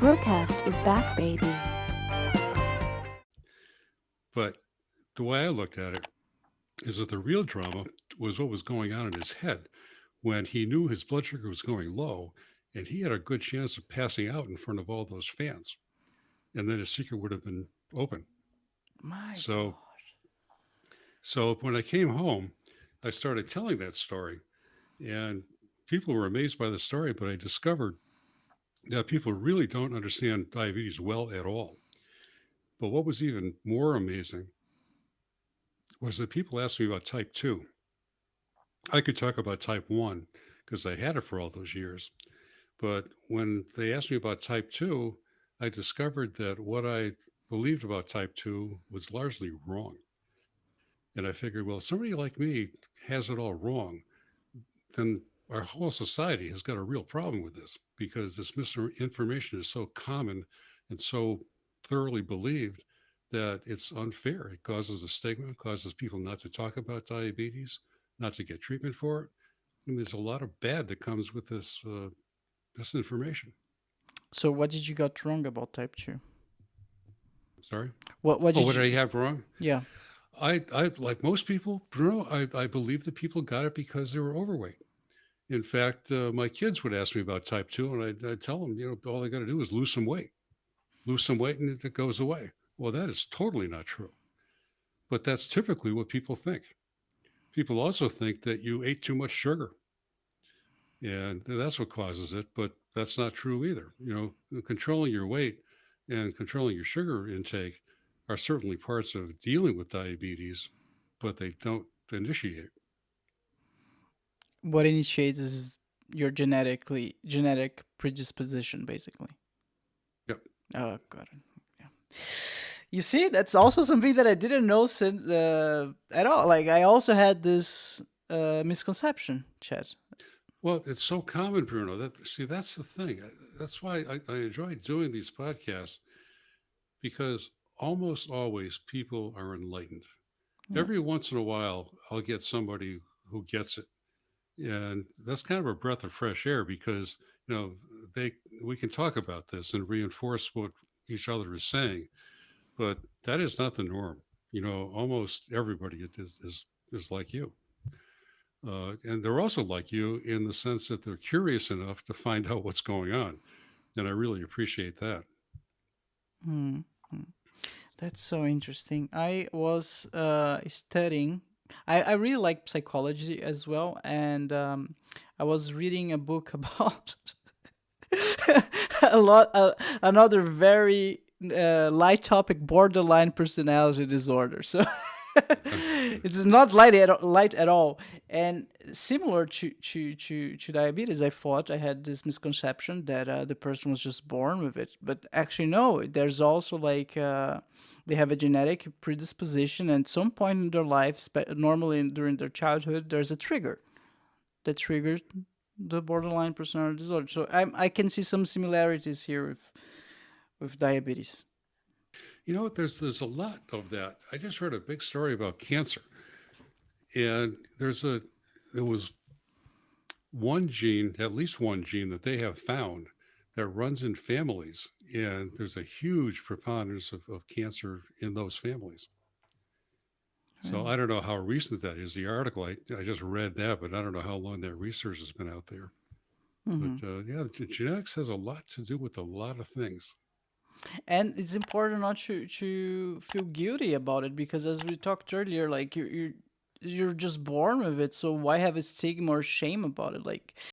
BRUCAST is back, baby. But the way I looked at it is that the real drama was what was going on in his head when he knew his blood sugar was going low and he had a good chance of passing out in front of all those fans. And then his secret would have been open. My So, gosh. so when I came home, I started telling that story, and people were amazed by the story. But I discovered that people really don't understand diabetes well at all. But what was even more amazing was that people asked me about type 2. I could talk about type 1 because I had it for all those years. But when they asked me about type 2, I discovered that what I believed about type 2 was largely wrong. And I figured, well, somebody like me has it all wrong, then our whole society has got a real problem with this because this misinformation is so common and so thoroughly believed that it's unfair. It causes a stigma, causes people not to talk about diabetes, not to get treatment for it. And there's a lot of bad that comes with this information. So what did you got wrong about type 2? Sorry. What Oh, did what you? did I have wrong? Yeah. I like most people, Bruno. I believe that people got it because they were overweight. In fact, my kids would ask me about type 2, and I'd tell them, all they got to do is lose some weight, and it goes away. Well, that is totally not true. But that's typically what people think. People also think that you ate too much sugar, and that's what causes it. But that's not true either. Controlling your weight and controlling your sugar intake are certainly parts of dealing with diabetes, but they don't initiate it. What initiates is your genetic predisposition, basically. Yep. Oh, got it. Yeah. You see, that's also something that I didn't know since at all. Like I also had this misconception, Chet. Well, it's so common, Bruno. That's the thing. That's why I enjoy doing these podcasts because almost always people are enlightened. Yeah. Every once in a while, I'll get somebody who gets it, and that's kind of a breath of fresh air because you know they we can talk about this and reinforce what each other is saying, but that is not the norm. Almost everybody is like you. And they're also like you in the sense that they're curious enough to find out what's going on. And I really appreciate that. Hmm. That's so interesting. I was studying. I really like psychology as well, and I was reading a book about another very light topic, borderline personality disorder. So it's not light at all. And similar to diabetes, I thought I had this misconception that the person was just born with it, but actually no. There's also like they have a genetic predisposition, and at some point in their life, normally during their childhood, there's a trigger that triggers the borderline personality disorder. So I can see some similarities here with diabetes. There's a lot of that. I just heard a big story about cancer, and there was one gene, at least one gene that they have found that runs in families, and there's a huge preponderance of cancer in those families. So Right. I don't know how recent that is. The article I just read that, but I don't know how long that research has been out there. But Hmm. yeah, genetics has a lot to do with a lot of things. And it's important not to feel guilty about it, because as we talked earlier, like you're just born with it, so why have a stigma or shame about it? Like